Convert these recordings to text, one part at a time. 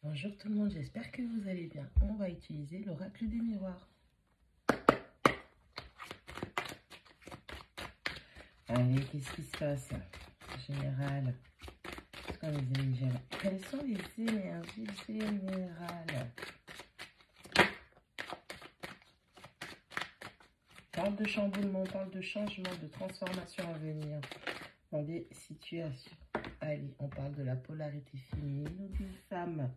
Bonjour tout le monde, j'espère que vous allez bien. On va utiliser l'oracle des miroirs. Allez, qu'est-ce qui se passe en général? Quelles sont les énergies générales? On parle de chamboulement, on parle de changement, de transformation à venir dans des situations. Allez, on parle de la polarité féminine ou d'une femme.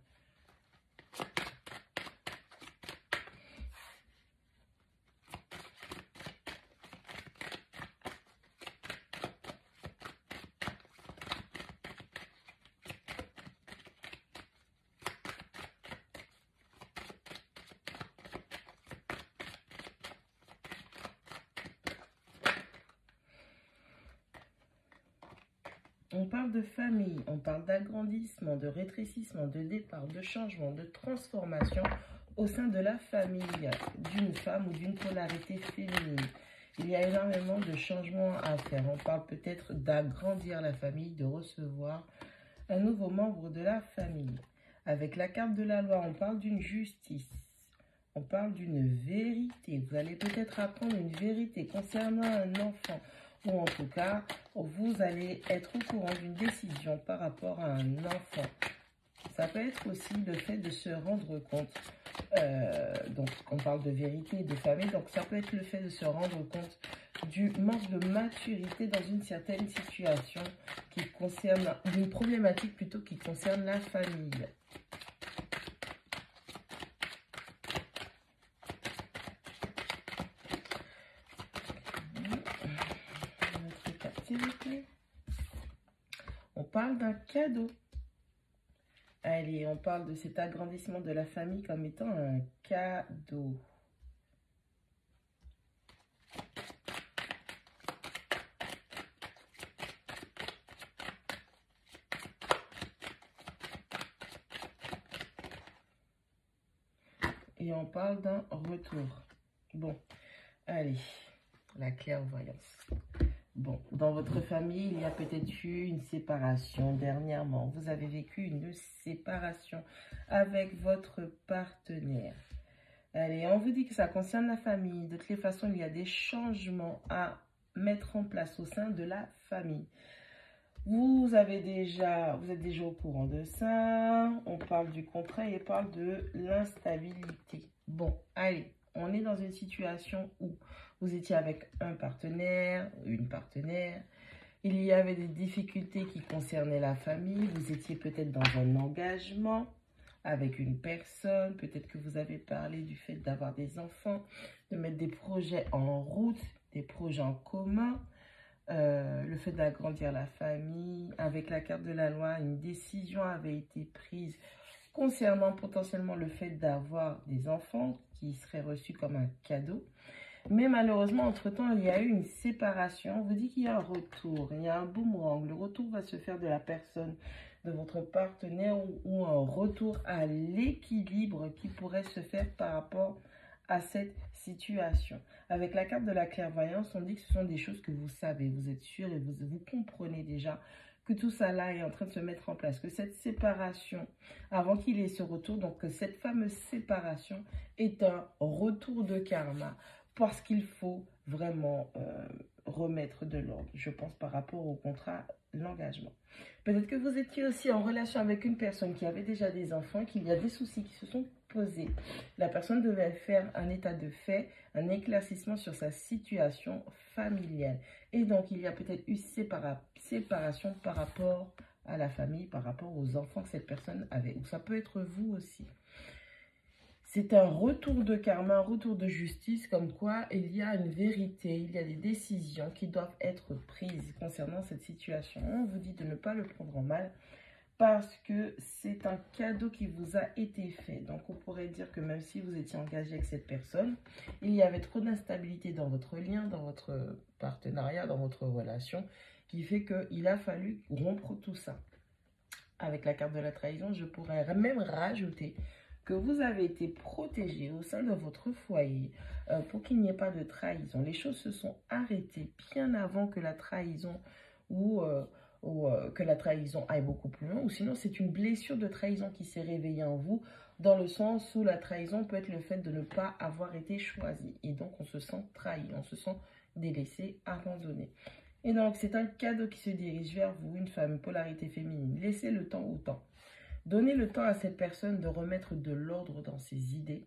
On parle de famille, on parle d'agrandissement, de rétrécissement, de départ, de changement, de transformation au sein de la famille d'une femme ou d'une polarité féminine. Il y a énormément de changements à faire. On parle peut-être d'agrandir la famille, de recevoir un nouveau membre de la famille. Avec la carte de la loi, on parle d'une justice. On parle d'une vérité. Vous allez peut-être apprendre une vérité concernant un enfant. Ou en tout cas, vous allez être au courant d'une décision par rapport à un enfant. Ça peut être aussi le fait de se rendre compte. Donc, on parle de vérité et de famille. Donc, ça peut être le fait de se rendre compte du manque de maturité dans une certaine situation qui concerne, d'une problématique plutôt qui concerne la famille. On parle d'un cadeau. Allez, on parle de cet agrandissement de la famille comme étant un cadeau. Et on parle d'un retour. Bon, allez, la clairvoyance. Bon, dans votre famille, il y a peut-être eu une séparation dernièrement. Vous avez vécu une séparation avec votre partenaire. Allez, on vous dit que ça concerne la famille. De toutes les façons, il y a des changements à mettre en place au sein de la famille. Vous êtes déjà au courant de ça. On parle du contrat et on parle de l'instabilité. Bon, allez, on est dans une situation où vous étiez avec un partenaire, une partenaire. Il y avait des difficultés qui concernaient la famille. Vous étiez peut-être dans un engagement avec une personne. Peut-être que vous avez parlé du fait d'avoir des enfants, de mettre des projets en route, des projets en commun. Le fait d'agrandir la famille. Avec la carte de la loi, une décision avait été prise concernant potentiellement le fait d'avoir des enfants qui seraient reçus comme un cadeau. Mais malheureusement, entre-temps, il y a eu une séparation. On vous dit qu'il y a un retour, il y a un boomerang. Le retour va se faire de la personne, de votre partenaire ou un retour à l'équilibre qui pourrait se faire par rapport à cette situation. Avec la carte de la clairvoyance, on dit que ce sont des choses que vous savez, vous êtes sûr et vous comprenez déjà que tout ça là est en train de se mettre en place, que cette séparation, avant qu'il ait ce retour, donc que cette fameuse séparation est un retour de karma, parce qu'il faut vraiment remettre de l'ordre, je pense, par rapport au contrat, l'engagement. Peut-être que vous étiez aussi en relation avec une personne qui avait déjà des enfants, qu'il y a des soucis qui se sont posés. La personne devait faire un état de fait, un éclaircissement sur sa situation familiale. Et donc, il y a peut-être eu séparation par rapport à la famille, par rapport aux enfants que cette personne avait. Ou ça peut être vous aussi. C'est un retour de karma, un retour de justice, comme quoi il y a une vérité, il y a des décisions qui doivent être prises concernant cette situation. On vous dit de ne pas le prendre en mal parce que c'est un cadeau qui vous a été fait. Donc, on pourrait dire que même si vous étiez engagé avec cette personne, il y avait trop d'instabilité dans votre lien, dans votre partenariat, dans votre relation, qui fait qu'il a fallu rompre tout ça. Avec la carte de la trahison, je pourrais même rajouter que vous avez été protégé au sein de votre foyer pour qu'il n'y ait pas de trahison. Les choses se sont arrêtées bien avant que la trahison ou ou que la trahison aille beaucoup plus loin, ou sinon c'est une blessure de trahison qui s'est réveillée en vous, dans le sens où la trahison peut être le fait de ne pas avoir été choisi. Et donc on se sent trahi, on se sent délaissé, abandonné. Et donc c'est un cadeau qui se dirige vers vous, une femme, polarité féminine. Laissez le temps au temps. Donnez le temps à cette personne de remettre de l'ordre dans ses idées.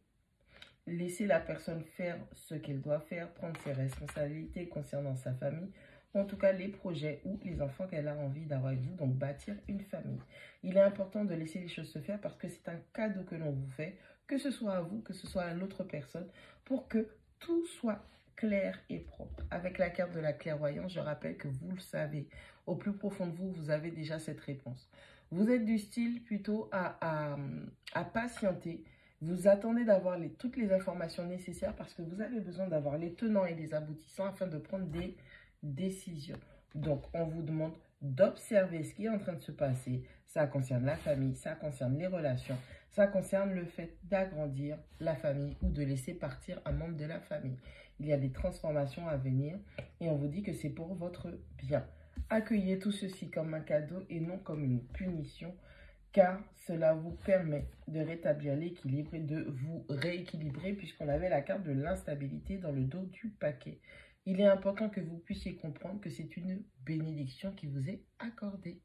Laissez la personne faire ce qu'elle doit faire, prendre ses responsabilités concernant sa famille, en tout cas les projets ou les enfants qu'elle a envie d'avoir avec vous, donc bâtir une famille. Il est important de laisser les choses se faire parce que c'est un cadeau que l'on vous fait, que ce soit à vous, que ce soit à l'autre personne, pour que tout soit clair et propre. Avec la carte de la clairvoyance, je rappelle que vous le savez, au plus profond de vous, vous avez déjà cette réponse. Vous êtes du style plutôt à patienter. Vous attendez d'avoir toutes les informations nécessaires parce que vous avez besoin d'avoir les tenants et les aboutissants afin de prendre des décisions. Donc, on vous demande d'observer ce qui est en train de se passer. Ça concerne la famille, ça concerne les relations, ça concerne le fait d'agrandir la famille ou de laisser partir un membre de la famille. Il y a des transformations à venir et on vous dit que c'est pour votre bien. Accueillez tout ceci comme un cadeau et non comme une punition, car cela vous permet de rétablir l'équilibre et de vous rééquilibrer puisqu'on avait la carte de l'instabilité dans le dos du paquet. Il est important que vous puissiez comprendre que c'est une bénédiction qui vous est accordée.